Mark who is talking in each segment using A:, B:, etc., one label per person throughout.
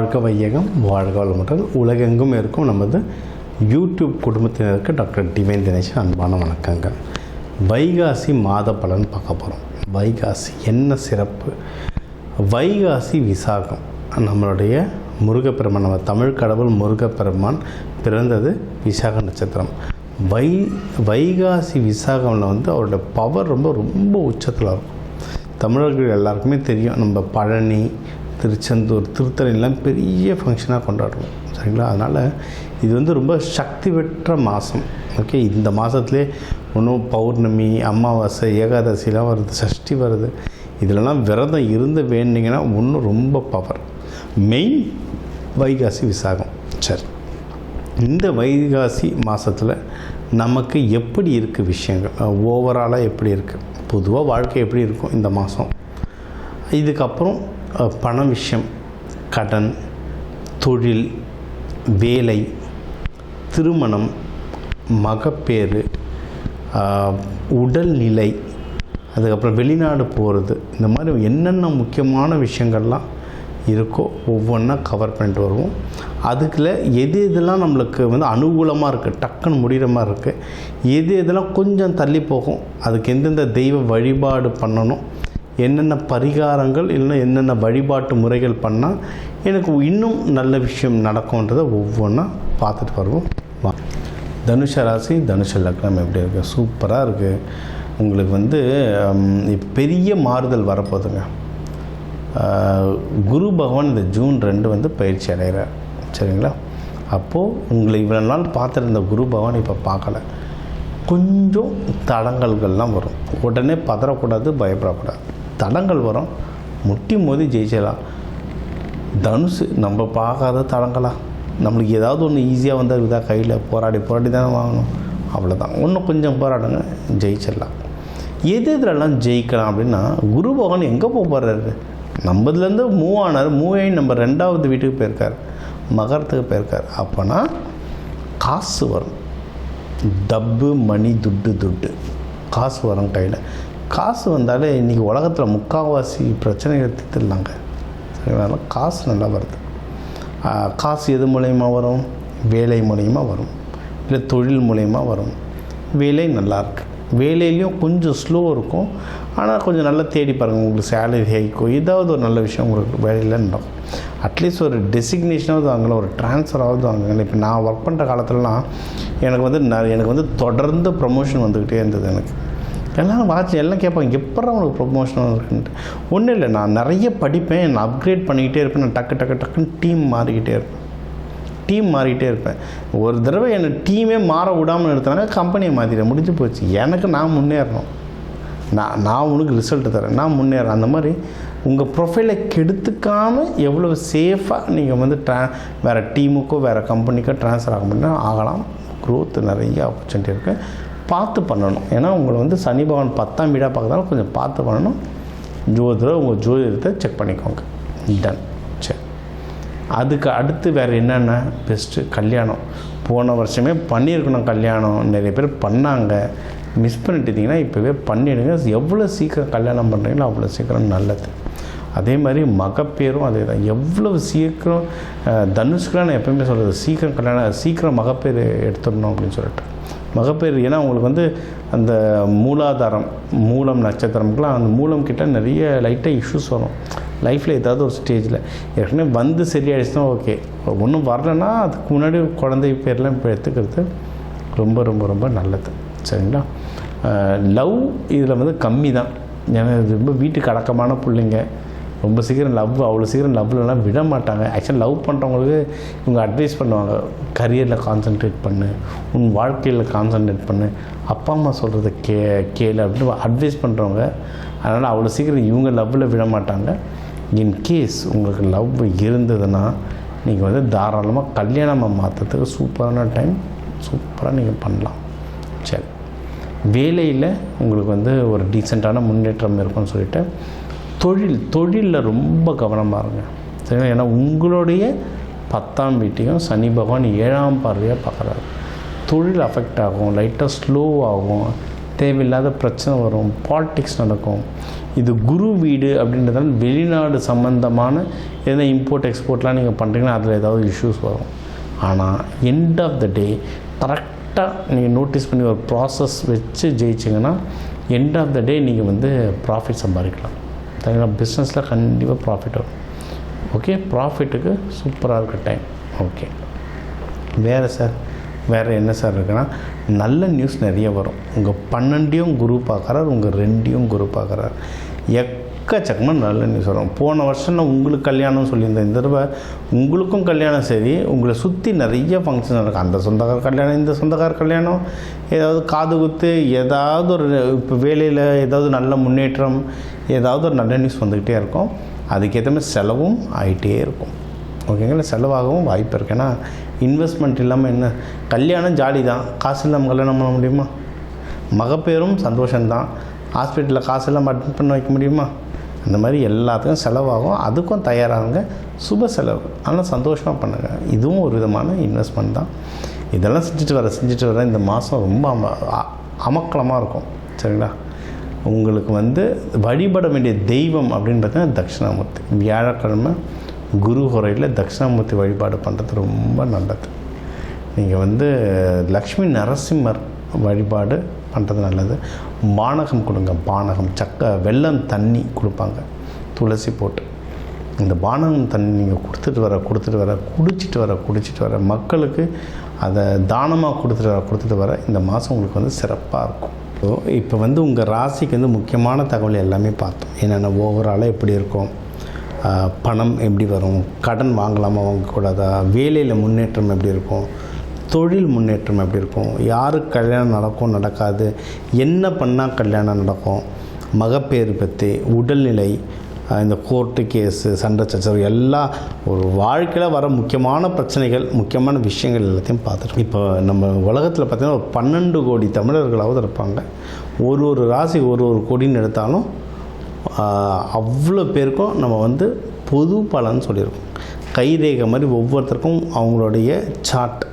A: வாழ்க வையகம் வாழ்க வளமுடன். உலகெங்கும் இருக்கும் நமது யூடியூப் குடும்பத்தினருக்கு டாக்டர் டிவைன் தினேஷன் அன்பான வணக்கங்கள். வைகாசி மாத பலன் பார்க்க போகிறோம். வைகாசி என்ன சிறப்பு? வைகாசி விசாகம். நம்மளுடைய முருகப்பெருமான், நம்ம தமிழ் கடவுள் முருகப்பெருமான் பிறந்தது விசாக நட்சத்திரம். வைகாசி விசாகமில் அவரோட பவர் ரொம்ப உச்சத்தில் இருக்கும். தமிழர்கள் எல்லாருக்குமே தெரியும். நம்ம பழனி, திருச்செந்தூர், திருத்தணிலாம் பெரிய ஃபங்க்ஷனாக கொண்டாடுவோம், சரிங்களா? அதனால் இது ரொம்ப சக்தி பெற்ற மாதம். ஓகே, இந்த மாதத்துலேயே ஒன்றும் பௌர்ணமி, அமாவாசை, ஏகாதசிலாம் வருது, சஷ்டி வருது. இதிலலாம் விரதம் இருந்து வேண்டிங்கன்னா ஒன்றும் ரொம்ப பவர். மெயின் வைகாசி விசாகம். சரி, இந்த வைகாசி மாதத்தில் நமக்கு எப்படி இருக்குது விஷயங்கள், ஓவராலாக எப்படி இருக்குது, பொதுவாக வாழ்க்கை எப்படி இருக்கும் இந்த மாதம், இதுக்கப்புறம் பண விஷயம், கடன், தொழில், வேலை, திருமணம், மகப்பேறு, உடல்நிலை, அதுக்கப்புறம் வெளிநாடு போகிறது, இந்த மாதிரி என்னென்ன முக்கியமான விஷயங்கள்லாம் இருக்கோ ஒவ்வொன்றா கவர் பண்ணிட்டு வருவோம். அதுக்குள்ள எது எதெல்லாம் நம்மளுக்கு அனுகூலமாக இருக்குது, டக்குன்னு முடிகிற மாதிரி இருக்குது, எது எதெல்லாம் கொஞ்சம் தள்ளி போகும், அதுக்கு எந்தெந்த தெய்வ வழிபாடு பண்ணணும், என்னென்ன பரிகாரங்கள் இல்லைன்னா என்னென்ன வழிபாட்டு முறைகள் பண்ணால் எனக்கு இன்னும் நல்ல விஷயம் நடக்கும்ன்றதை ஒவ்வொன்றா பார்த்துட்டு வருவோம். தனுஷ ராசி, தனுஷ லக்னம் எப்படி இருக்குது? சூப்பராக இருக்குது. உங்களுக்கு இப்போ பெரிய மாறுதல் வரப்போகுதுங்க. குரு பகவான் இந்த ஜூன் 2 பயிற்சி அடைகிறார், சரிங்களா? அப்போது உங்களை இவ்வளோ நாள் பார்த்துருந்த குரு பகவான் இப்போ பார்க்கல. கொஞ்சம் தடங்கல்கள்லாம் வரும். உடனே பதறக்கூடாது, பயப்படக்கூடாது. தடங்கள் வரும், முட்டி மோதி ஜெயிச்சிடலாம். தனுசு நம்ம பார்க்காத தடங்களா? நம்மளுக்கு ஏதாவது ஒன்று ஈஸியாக வந்தால் இதாக கையில் போராடி தானே வாங்கணும், அவ்வளோதான். இன்னும் கொஞ்சம் போராடுங்க, ஜெயிச்சிடலாம். எதுலெல்லாம் ஜெயிக்கலாம் அப்படின்னா, குரு பகவான் எங்கே போகிறாரு? நம்மதுலேருந்து மூவ் ஆனார். மூவ் ஆகி நம்ம 2வது வீட்டுக்கு போயிருக்கார், மகரத்துக்கு போயிருக்கார். அப்போனா காசு வரும், டப்பு, மணி, துட்டு காசு வரும் கையில். காசு வந்தாலே இன்றைக்கி உலகத்தில் முக்கால்வாசி பிரச்சனைகள் தீர்த்துடலாங்க, சரிங்களா? காசு நல்லா வருது. காசு எது மூலயமா வரும்? வேலை மூலயமா வரும், இல்லை தொழில் மூலயமா வரும். வேலை நல்லாயிருக்கு. வேலையிலையும் கொஞ்சம் ஸ்லோ இருக்கும், ஆனால் கொஞ்சம் நல்லா தேடி பாருங்கள், உங்களுக்கு சேலரி ஹைக்கோ ஏதாவது ஒரு நல்ல விஷயம் உங்களுக்கு வேலையில் நடக்கும். அட்லீஸ்ட் ஒரு டெசிக்னேஷனாவது வாங்கலாம், ஒரு ட்ரான்ஸ்ஃபராவது வாங்குங்க. இப்போ நான் ஒர்க் பண்ணுற காலத்துலலாம் எனக்கு தொடர்ந்து ப்ரமோஷன் வந்துக்கிட்டே இருந்தது. எனக்கு எல்லாம் கேட்பாங்க, எப்போ உனக்கு ப்ரொமோஷன் இருக்குன்ட்டு. ஒன்றும் இல்லை, நான் நிறைய படிப்பேன், நான் அப்கிரேட் பண்ணிக்கிட்டே இருப்பேன். நான் டக்குன்னு டீம் மாறிக்கிட்டே இருப்பேன். ஒரு தடவை என்னை டீமே மாற விடாமல் நிறுத்தினாங்க, கம்பெனியை மாற்றிட்டேன், முடிஞ்சு போச்சு. நான் முன்னேறணும், நான் உனக்கு ரிசல்ட்டு தரேன், நான் முன்னேறேன். அந்த மாதிரி உங்கள் ப்ரொஃபைலை கெடுத்துக்காமல் எவ்வளோ சேஃபாக நீங்கள் வேறு டீமுக்கோ வேறு கம்பெனிக்கோ ட்ரான்ஸ்ஃபர் ஆக முடியும்னா ஆகலாம். க்ரோத் நிறைய ஆப்பர்ச்சுனிட்டி இருக்குது. பார்த்து பண்ணணும். ஏன்னா உங்களை சனி பகவான் 10ஆம் வீடாக பார்க்கறதால கொஞ்சம் பார்த்து பண்ணணும். உங்கள் ஜோதிடத்தை செக் பண்ணிக்கோங்க. டன். சரி, அதுக்கு அடுத்து வேறு என்னென்ன பெஸ்ட்டு? கல்யாணம். போன வருஷமே பண்ணியிருக்கணும் கல்யாணம், நிறைய பேர் பண்ணாங்க, மிஸ் பண்ணிட்டீங்கன்னா இப்போவே பண்ணிவிடுங்க. எவ்வளோ சீக்கிரம் கல்யாணம் பண்ணுறீங்களோ அவ்வளோ சீக்கிரம் நல்லது. அதே மாதிரி மகப்பேரும் அதே தான். எவ்வளோ சீக்கிரம் தனுஷ்கெலாம் நான் எப்போயுமே சொல்கிறது, சீக்கிரம் மகப்பேர் எடுத்துடணும் அப்படின்னு சொல்லிட்டு. மகப்பேர் ஏன்னா உங்களுக்கு அந்த மூலாதாரம், மூலம் நட்சத்திரம்லாம், அந்த மூலம் கிட்ட நிறைய லைட்டாக இஷ்யூஸ் வரும் லைஃப்பில். ஏதாவது ஒரு ஸ்டேஜில் ஏற்கனவே சரியாயிடுச்சுன்னா ஓகே, ஒன்றும் வரலைன்னா அதுக்கு முன்னாடி குழந்தை பேர்லாம் இப்போ எடுத்துக்கிறது ரொம்ப நல்லது, சரிங்களா? லவ் இதில் கம்மி தான். ஏன்னா இது ரொம்ப வீட்டுக்கு அடக்கமான பிள்ளைங்க, ரொம்ப சீக்கிரம் அவ்வளோ சீக்கிரம் லவ்லலாம் விட மாட்டாங்க. ஆக்சுவலாக லவ் பண்ணுறவங்களுக்கு இவங்க அட்வைஸ் பண்ணுவாங்க, கரியரில் கான்சன்ட்ரேட் பண்ணு, உன் வாழ்க்கையில் கான்சன்ட்ரேட் பண்ணு, அப்பா அம்மா சொல்கிறத கேளு அப்படின்னு அட்வைஸ் பண்ணுறவங்க. அதனால் அவ்வளோ சீக்கிரம் இவங்க லவ்வில் விட மாட்டாங்க. இன்கேஸ் உங்களுக்கு லவ் இருந்ததுன்னா நீங்கள் தாராளமாக கல்யாணமாக மாற்றுறதுக்கு சூப்பரான டைம், சூப்பராக நீங்கள் பண்ணலாம். சரி, வேலையில் உங்களுக்கு ஒரு டீசெண்டான முன்னேற்றம் இருக்கும்னு சொல்லிவிட்டு, தொழிலில் ரொம்ப கவனமாக இருங்க, சரிங்களா? ஏன்னா உங்களுடைய 10ஆம் வீட்டையும் சனி பகவான் 7ஆம் பார்வையாக பார்க்குறாரு. தொழில் அஃபெக்ட் ஆகும், லைட்டாக ஸ்லோ ஆகும், தேவையில்லாத பிரச்சனை வரும், பாலிடிக்ஸ் நடக்கும். இது குரு வீடு அப்படின்றதால வெளிநாடு சம்பந்தமான எதனா இம்போர்ட் எக்ஸ்போர்ட்லாம் நீங்கள் பண்ணுறீங்கன்னா அதில் ஏதாவது இஷ்யூஸ் வரும். ஆனால் எண்ட் ஆஃப் த டே கரெக்டாக நீங்கள் நோட்டீஸ் பண்ணி ஒரு ப்ராசஸ் வச்சு ஜெயிச்சிங்கன்னா எண்ட் ஆஃப் த டே நீங்கள் வந்து ப்ராஃபிட் சம்பாதிக்கலாம். சரிங்களா? பிஸ்னஸில் கண்டிப்பாக ப்ராஃபிட் வரும். ஓகே, ப்ராஃபிட்டுக்கு சூப்பராக இருக்க டைம். ஓகே, வேறு சார் வேறு என்ன சார் இருக்குன்னா, நல்ல நியூஸ் நிறைய வரும். உங்கள் 12 குரு பார்க்குறார், உங்கள் 2 குரு பார்க்குறார். எக்கச்சக்கமாக நல்ல நியூஸ் வரும். போன வருஷம் உங்களுக்கு கல்யாணம் சொல்லியிருந்தேன், இந்த தடவை உங்களுக்கும் கல்யாணம். சரி, உங்களை சுற்றி நிறைய ஃபங்க்ஷன் நடக்கும். அந்த சொந்தக்கார கல்யாணம், இந்த சொந்தக்கார கல்யாணம், ஏதாவது காது குத்து, ஏதாவது ஒரு இப்போ வேலையில் ஏதாவது நல்ல முன்னேற்றம், ஏதாவது ஒரு நல்ல நியூஸ் வந்துக்கிட்டே இருக்கும். அதுக்கேற்ற மாதிரி செலவும் ஆகிட்டே இருக்கும். ஓகேங்களா? செலவாகவும் வாய்ப்பு இருக்குது. ஏன்னா இன்வெஸ்ட்மெண்ட் இல்லாமல் என்ன, கல்யாணம் ஜாலி தான், காசு இல்லாமல் கல்யாணம் பண்ண முடியுமா? மகப்பேரும் சந்தோஷம்தான், ஹாஸ்பிட்டலில் காசு இல்லாமல் அட்மிட் பண்ண வைக்க முடியுமா? அந்த மாதிரி எல்லாத்துக்கும் செலவாகும். அதுக்கும் தயாராகுங்க, சுப செலவு. ஆனால் சந்தோஷமாக பண்ணுங்கள். இதுவும் ஒரு விதமான இன்வெஸ்ட்மெண்ட் தான். இதெல்லாம் செஞ்சுட்டு வர இந்த மாதம் ரொம்ப அமக்கலமாக இருக்கும். சரிங்களா? உங்களுக்கு வந்து வழிபட வேண்டிய தெய்வம் அப்படின்னு பார்த்தீங்கன்னா தட்சிணாமூர்த்தி. வியாழக்கிழமை குரு ஹோரையில் தட்சிணாமூர்த்தி வழிபாடு பண்ணுறது ரொம்ப நல்லது. நீங்கள் வந்து லக்ஷ்மி நரசிம்மர் வழிபாடு பண்ணுறது நல்லது. பானகம் கொடுங்க. பானகம், வெல்லம் தண்ணி கொடுப்பாங்க துளசி போட்டு. இந்த பானகம் தண்ணி நீங்கள் குடிச்சிட்டு வர மக்களுக்கு அதை தானமாக கொடுத்துட்டு வர இந்த மாதம் உங்களுக்கு வந்து சிறப்பாக இருக்கும். இப்போ வந்து உங்கள் ராசிக்கு வந்து முக்கியமான தகவல் எல்லாமே பார்த்தோம். என்னென்ன ஓவராலாக எப்படி இருக்கும், பணம் எப்படி வரும், கடன் வாங்கலாமா வாங்கக்கூடாதா, வேலையில் முன்னேற்றம் எப்படி இருக்கும், தொழில் முன்னேற்றம் எப்படி இருக்கும், யாருக்கு கல்யாணம் நடக்கும் நடக்காது, என்ன பண்ணால் கல்யாணம் நடக்கும், மகப்பேறு பற்றி, உடல்நிலை, இந்த கோர்ட்டு கேஸு, சண்டை சச்சரவு, எல்லாம் ஒரு வாழ்க்கையில் வர முக்கியமான பிரச்சனைகள், முக்கியமான விஷயங்கள் எல்லாத்தையும் பார்த்துருக்கோம். இப்போ நம்ம உலகத்தில் பார்த்திங்கன்னா ஒரு 12 கோடி தமிழர்களாவது இருப்பாங்க. ஒரு ராசி ஒரு கோடின்னு எடுத்தாலும் அவ்வளோ பேருக்கும் நம்ம வந்து பொது பலன்னு சொல்லியிருக்கோம். கைரேகை மாதிரி ஒவ்வொருத்தருக்கும் அவங்களுடைய சார்ட்,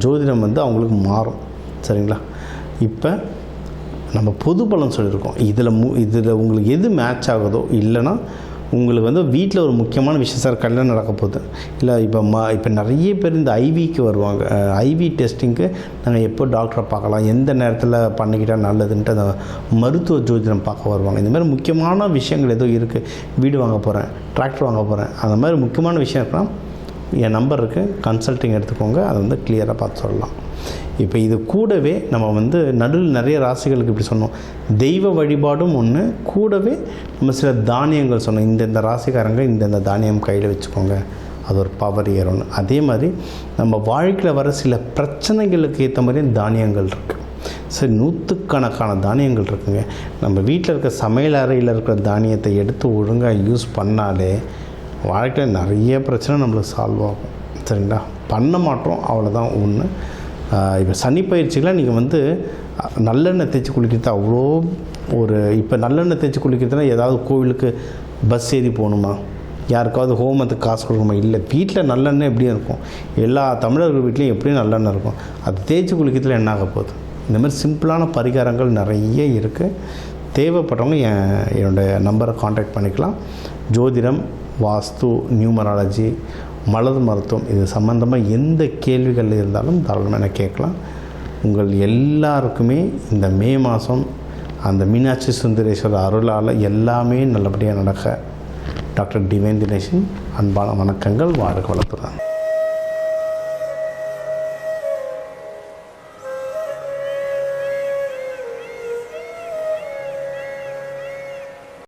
A: ஜோதிடம் வந்து அவங்களுக்கு மாறும். சரிங்களா? இப்போ நம்ம பொது பலன் சொல்லியிருக்கோம். இதில் உங்களுக்கு எது மேட்ச் ஆகுதோ, இல்லைன்னா உங்களுக்கு வந்து வீட்டில் ஒரு முக்கியமான விஷயம், சார் கல்யாணம் நடக்க போகுது, இல்லை இப்போ நிறைய பேர் இந்த ஐவிக்கு வருவாங்க. ஐவி டெஸ்டிங்க்கு நாங்கள் எப்போ டாக்டரை பார்க்கலாம், எந்த நேரத்தில் பண்ணிக்கிட்டால் நல்லதுன்ட்டு அந்த மருத்துவ ஜோதிடம் பார்க்க வருவாங்க. இந்த மாதிரி முக்கியமான விஷயங்கள் ஏதோ இருக்குது. வீடு வாங்க போகிறேன், டிராக்டர் வாங்க போகிறேன், அந்த மாதிரி முக்கியமான விஷயம் இருக்கலாம். என் நம்பர் இருக்குது, கன்சல்ட்டிங் எடுத்துக்கோங்க. அதை வந்து கிளியராக பார்த்து சொல்லலாம். இப்போ இது கூடவே நம்ம வந்து நடுவில் நிறைய ராசிகளுக்கு இப்படி சொன்னோம். தெய்வ வழிபாடும் ஒன்று, கூடவே நம்ம சில தானியங்கள் சொன்னோம். இந்த ராசிக்காரங்க இந்த தானியம் கையில் வச்சுக்கோங்க, அது ஒரு பவர் ஏறும்னு. அதே மாதிரி நம்ம வாழ்க்கையில் வர சில பிரச்சனைகளுக்கு ஏற்ற மாதிரி தானியங்கள் இருக்குது. சரி, 100கணக்கான தானியங்கள் இருக்குங்க. நம்ம வீட்டில் இருக்க சமையல் அறையில் இருக்கிற தானியத்தை எடுத்து ஒழுங்காக யூஸ் பண்ணாலே வாழ்க்கையில் நிறைய பிரச்சனை நம்மளுக்கு சால்வ் ஆகும். சரிங்களா? பண்ண மாட்டோம், அவ்வளோதான் ஒன்று. இப்போ சனி பயிற்சிகளாக நீங்கள் வந்து நல்லெண்ணெய் தேய்ச்சி குளிக்கிறது அவ்வளோ இப்போ நல்லெண்ணெய் தேய்ச்சி குளிக்கிறதுனா ஏதாவது கோவிலுக்கு பஸ் ஏறி போகணுமா, யாருக்காவது ஹோமத்துக்கு காசு கொடுக்கணுமா? இல்லை, வீட்டில் நல்லெண்ணெய் எப்படியும் இருக்கும். எல்லா தமிழர்கள் வீட்லேயும் எப்படியும் நல்லெண்ணெய் இருக்கும். அது தேய்ச்சி குளிக்கிறதுல என்ன ஆக போகுது? இந்த மாதிரி சிம்பிளான பரிகாரங்கள் நிறைய இருக்குது. தேவைப்பட்டவங்க என்னோடய நம்பரை காண்டாக்ட் பண்ணிக்கலாம். ஜோதிடம், வாஸ்து, நியூமராலஜி, மலர் மருத்துவம், இது சம்மந்தமாக எந்த கேள்விகள் இருந்தாலும் தாராளமாக கேட்கலாம். உங்கள் எல்லாருக்குமே இந்த மே மாதம் அந்த மீனாட்சி சுந்தரேஸ்வரர் அருளால் எல்லாமே நல்லபடியாக நடக்க டாக்டர் டிவைன் தினேஷன் அன்பான வணக்கங்கள். வாழ்க வளத்துடன்.